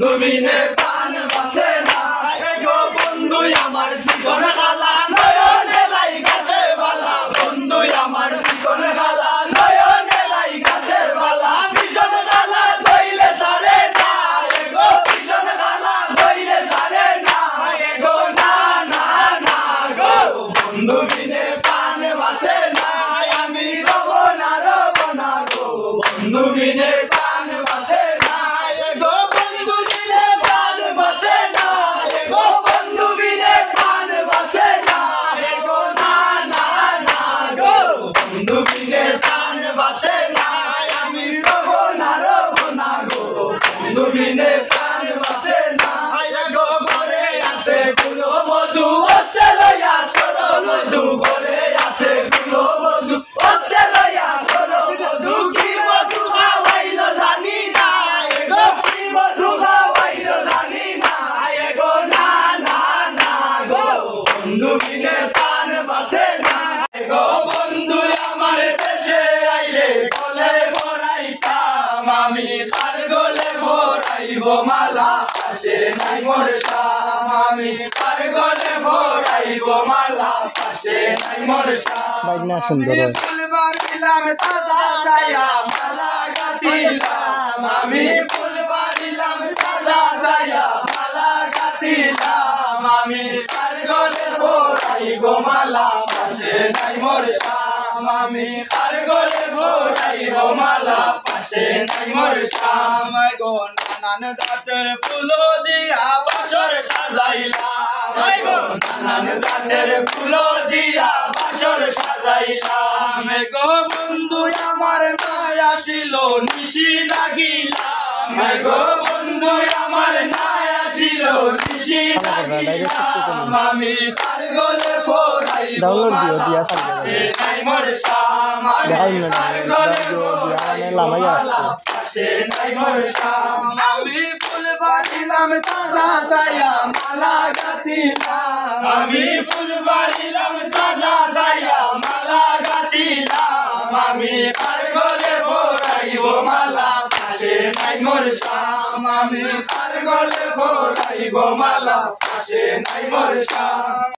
বন্ধু বিনে প্রাণ বাঁচে না গো বন্ধু আমার জীবন খালা নয়নে লাই গাছে বালা বন্ধু আমার জীবন খালা নয়নে লাই গাছে বালা ভীষণ খালা ধইলে সারে না গো ভীষণ খালা ধইলে সারে না গো না না না গো বন্ধু বিনে প্রাণ বাঁচে না আমি রব না গো বন্ধু বিনে প্রাণ বাঁচে না গো বন্ধু বিনে প্রাণ বাঁচে না গো বন্ধু বিনে প্রাণ বাঁচে না গো না না না গো বন্ধু বিনে প্রাণ বাঁচে না আমি রব না গো বন্ধু বিনে প্রাণ বাঁচে না গো ঘরে আছে ফুলো মধু হস্তে লইয়া সরল মধু ঘরে আছে ফুলো মধু হস্তে লইয়া সরল মধু কি মধু খাওয়াইল জানি না গো কি মধু খাওয়াইল জানি না গো না না না গো বন্ধু বিনে প্রাণ বাঁচে না গো বন্ধু আমার দেশে আইলে গলে ভরাইতাম আমি কার গলে ভরাইব মালা পাশে নাই মোর শাম আমি কার গলে ভরাইব মালা পাশে নাই মোর শাম ফুলবার দিলাম তাজা ছায়া মালা গাঁথিলাম আমি ফুলবার দিলাম তাজা ছায়া মালা গাঁথিলাম আমি কার গলে ভরাইব মালা পাশে নাই মোর শাম আমি কার গলে ভরাইব মালা পাশে নাই মোর শাম গো নানান জাতের ফুল দিয়া বাসর সাজাইলাম গো নানান জাতের ফুল দিয়া বাসর সাজাইলাম গো বন্ধু আমার মায়া ছিল নিশি জাগিলাম গো বন্ধু আমার মায়া ছিল নিশি জাগিলাম আমি কার গলে ভরাইব মালা পাশে নাই মোর শাম আমি কার গলে ভরাইব মালা পাশে নাই মোর শাম আমি ফুলবার দিলাম তাজা ছায়া মালা গাঁথিলাম আমি ফুলবার দিলাম তাজা ছায়া মালা গাঁথিলাম আমি কার গলে ভরাইব মালা পাশে নাই মোর শাম আমি কার গলে ভরাইব মালা পাশে নাই মোর শাম।